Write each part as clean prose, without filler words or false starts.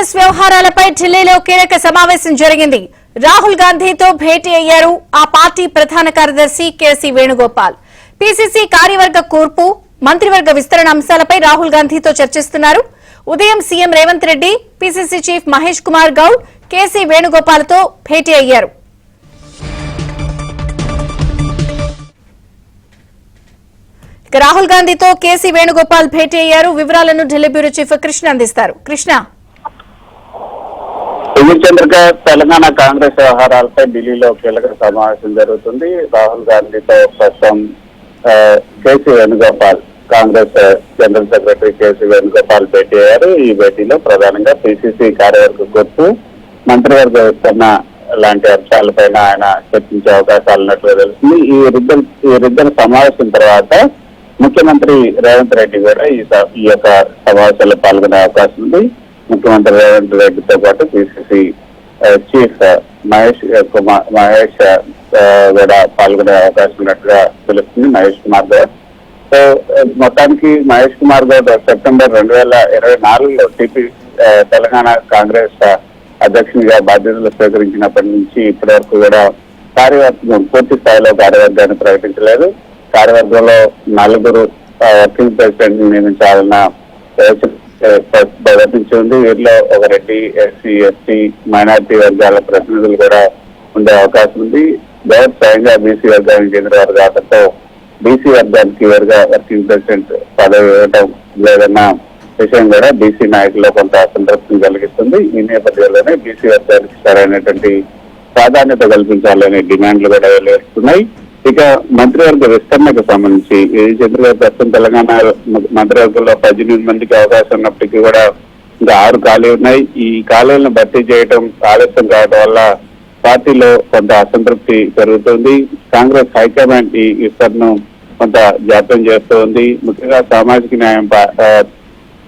కాంగ్రెస్ వ్యవహారాలపై ఢిల్లీలో కీలక సమావేశం జరిగింది. రాహుల్ గాంధీతో భేటీ అయ్యారు ఆ పార్టీ ప్రధాన కార్యదర్శి కేసీ వేణుగోపాల్. పీసీసీ కార్యవర్గ కూర్పు, మంత్రివర్గ విస్తరణ అంశాలపై రాహుల్ గాంధీతో చర్చిస్తున్నారు. ఉదయం CM Revanth Reddy, PCC chief Mahesh Kumar Goud KC వేణుగోపాల్తో భేటీ అయ్యారు. రాహుల్ గాంధీతో కేసీ వేణుగోపాల్ భేటీ అయ్యారు. వివరాలను ఢిల్లీ బ్యూరో చీఫ్ కృష్ణ అందిస్తారు. కృష్ణ, చంద్రిక, తెలంగాణ కాంగ్రెస్ వ్యవహారాలపై ఢిల్లీలో కీలక సమావేశం జరుగుతుంది. రాహుల్ గాంధీతో ప్రస్తుతం కేసీ వేణుగోపాల్, కాంగ్రెస్ జనరల్ సెక్రటరీ కేసీ వేణుగోపాల్ భేటీ అయ్యారు. ఈ భేటీలో ప్రధానంగా పీసీసీ కార్యవర్గ కూర్పు, మంత్రివర్గ విస్తరణ లాంటి అంశాలపైన ఆయన చర్చించే అవకాశాలు ఉన్నట్లు తెలుస్తుంది. ఈ సమావేశం తర్వాత ముఖ్యమంత్రి రేవంత్ రెడ్డి కూడా ఈ యొక్క సమావేశంలో పాల్గొనే అవకాశం ఉంది. ముఖ్యమంత్రి రేవంత్ రెడ్డితో పాటు పీసీసీ చీఫ్ మహేష్ కూడా పాల్గొనే అవకాశం ఉన్నట్టుగా తెలుస్తుంది. మహేష్ కుమార్ గౌడ్. సో మొత్తానికి మహేష్ కుమార్ గౌడ్ సెప్టెంబర్ 2024లో తెలంగాణ కాంగ్రెస్ అధ్యక్షునిగా బాధ్యతలు స్వీకరించినప్పటి నుంచి ఇప్పటి వరకు కూడా కార్యవర్గం పూర్తి స్థాయిలో కార్యవర్గాన్ని ప్రకటించలేదు. కార్యవర్గంలో 4 వర్కింగ్ ప్రెసిడెంట్ నియమించాలన్న ప్రకటించి ఉంది. వీరిలో ఒక రెడ్డి, ఎస్సీ, ఎస్టీ, మైనార్టీ వర్గాల ప్రతినిధులు కూడా ఉండే అవకాశం ఉంది. గౌడ్ స్వయంగా బీసీ వర్గానికి చెందిన వారు కావడంతో బీసీ వర్గానికి వేరుగా వర్కింగ్ ప్రెసిడెంట్ పదవి ఇవ్వడం లేదన్న విషయం కూడా బీసీ నాయకుల్లో కొంత అసంతృప్తిని కలిగిస్తుంది. ఈ నేపథ్యంలోనే బీసీ వర్గానికి సరైనటువంటి ప్రాధాన్యత కల్పించాలనే డిమాండ్లు కూడా వెలువడుతున్నాయి. ఇక మంత్రివర్గ విస్తరణకు సంబంధించి చంద్రబాబు ప్రస్తుతం తెలంగాణ మంత్రివర్గంలో 18 మందికి అవకాశం ఉన్నప్పటికీ కూడా ఇంకా 6 ఖాళీ ఉన్నాయి. ఈ ఖాళీలను భర్తీ చేయడం ఆలస్యం కావడం వల్ల పార్టీలో కొంత అసంతృప్తి పెరుగుతుంది. కాంగ్రెస్ హైకమాండ్ ఈ విస్తరణను కొంత జాప్యం చేస్తూ ఉంది. ముఖ్యంగా సామాజిక న్యాయం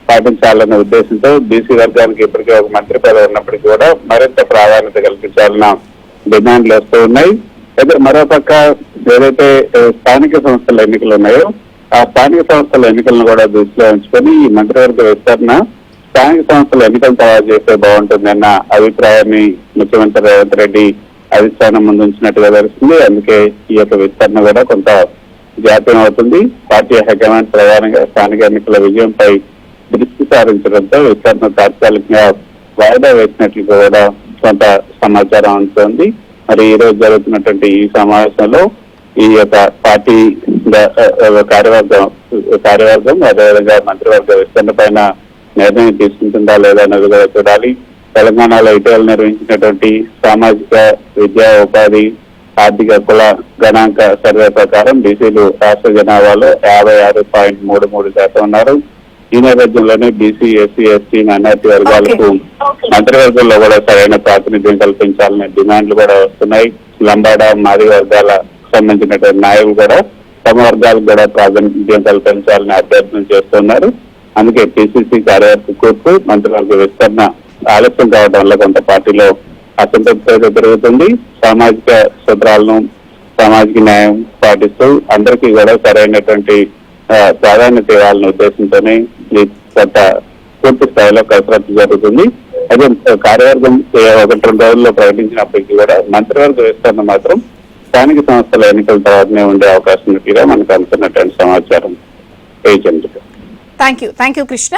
పాటించాలన్న ఉద్దేశంతో బీసీ వర్గానికి ఇప్పటికే ఒక మంత్రి పదవి ఉన్నప్పటికీ కూడా మరింత ప్రాధాన్యత కల్పించాలన్న డిమాండ్లు వస్తూ ఉన్నాయి. అయితే మరోపక్క ఏదైతే స్థానిక సంస్థల ఎన్నికలు ఉన్నాయో ఆ స్థానిక సంస్థల ఎన్నికలను కూడా దృష్టిలో ఉంచుకొని ఈ మంత్రివర్గ విస్తరణ స్థానిక సంస్థల ఎన్నికల తర్వాత చేస్తే బాగుంటుందన్న అభిప్రాయాన్ని ముఖ్యమంత్రి రేవంత్ రెడ్డి అధిష్టానం ముందు ఉంచినట్టుగా తెలుస్తుంది. అందుకే ఈ యొక్క విస్తరణ కూడా కొంత జాప్యం అవుతుంది. పార్టీ హైకమాండ్ ప్రధానంగా స్థానిక ఎన్నికల విజయంపై దృష్టి సారించడంతో విస్తరణ తాత్కాలికంగా వాయిదా వేసినట్లు కూడా కొంత సమాచారం అందుతోంది. మరి ఈ రోజు జరుగుతున్నటువంటి ఈ సమావేశంలో ఈ యొక్క పార్టీ కార్యవర్గం అదేవిధంగా మంత్రివర్గ విస్తరణ పైన నిర్ణయం తీసుకుంటుందా లేదా అన్నది కూడా చూడాలి. తెలంగాణలో ఇటీవల నిర్వహించినటువంటి సామాజిక, విద్యా, ఉపాధి, ఆర్థిక కుల గణాంక సర్వే ప్రకారం బీసీలు రాష్ట్ర జనాభాలో 56.33% ఉన్నారు. ఈ నేపథ్యంలోనే బీసీ, ఎస్సీ, ఎస్టీ, మైనార్టీ వర్గాలకు మంత్రివర్గంలో కూడా సరైన ప్రాతినిధ్యం కల్పించాలనే డిమాండ్లు కూడా వస్తున్నాయి. లంబాడ, మాది వర్గాల సంబంధించినటువంటి నాయకులు కూడా తమ వర్గాలకు కూడా ప్రాతినిధ్యం కల్పించాలని అభ్యర్థన చేస్తున్నారు. అందుకే పీసీసీ కార్యవర్గ కూర్పు, మంత్రివర్గ విస్తరణ ఆలస్యం కావడం వల్ల కొంత పార్టీలో అసంతృప్తి అయితే పెరుగుతుంది. సామాజిక సూత్రాలను, సామాజిక న్యాయం పాటిస్తూ అందరికీ కూడా సరైనటువంటి ప్రాధాన్యత ఇవ్వాలనే ఉద్దేశంతోనే కొంత పూర్తి స్థాయిలో కసరత్తు జరుగుతుంది. అదే కార్యవర్గం 1-2 రోజుల్లో ప్రకటించినప్పటికీ కూడా మంత్రివర్గ విస్తరణ మాత్రం స్థానిక సంస్థల ఎన్నికల తర్వాతనే ఉండే అవకాశం ఉన్నట్టుగా మనకు అందుతున్నటువంటి సమాచారం. Thank you Krishna.